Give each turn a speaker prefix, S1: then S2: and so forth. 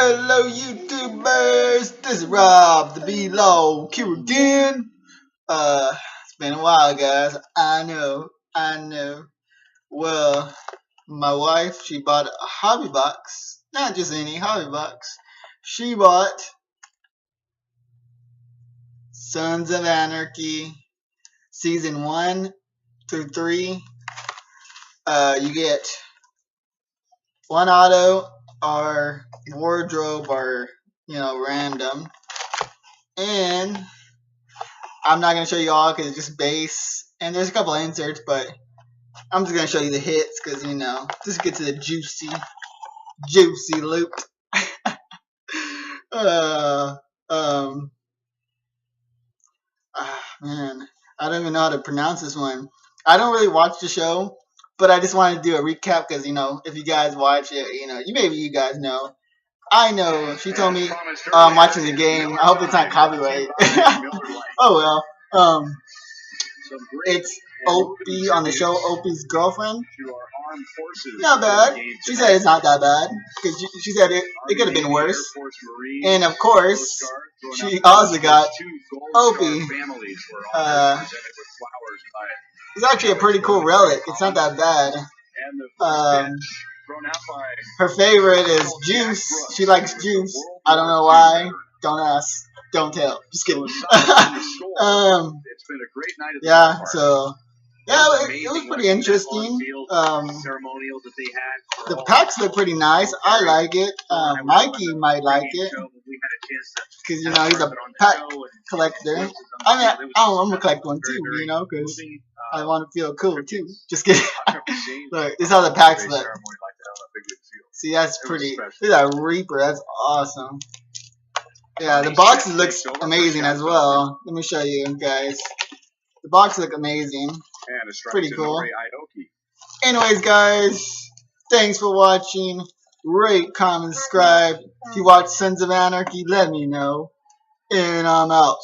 S1: Hello YouTubers, this is Rob the B-Low here again. It's been a while guys, I know. Well, my wife, she bought a hobby box, not just any hobby box. She bought Sons of Anarchy Season 1 through 3. You get one auto or wardrobe or random, and I'm not gonna show you all because it's just base and there's a couple of inserts, but I'm just gonna show you the hits because just get to the juicy loot. Man, I don't even know how to pronounce this one. I don't really watch the show, but I just wanted to do a recap because if you guys watch it, you guys know. I know. She told me watching the game. I hope it's not copyright. Oh well. It's Opie on the show. Opie's girlfriend. Not bad. She said it's not that bad because she said it could have been worse. And of course, she also got Opie. It's actually a pretty cool relic. It's not that bad. Her favorite is Juice. She likes Juice. I don't know why. Don't ask. Don't tell. Just kidding. Yeah, so it was pretty interesting. The packs look pretty nice. I like it. Mikey might like it because he's a pack collector. I mean, I'm gonna collect one too. Because I want to feel cool too. Just kidding. Look, this is how the packs look. See, that's pretty. Look at that Reaper. That's awesome. Yeah, the box looks amazing as well. Let me show you guys. The box look amazing. Pretty cool. Anyways, guys, thanks for watching. Rate, comment, subscribe. If you watch Sons of Anarchy, let me know. And I'm out.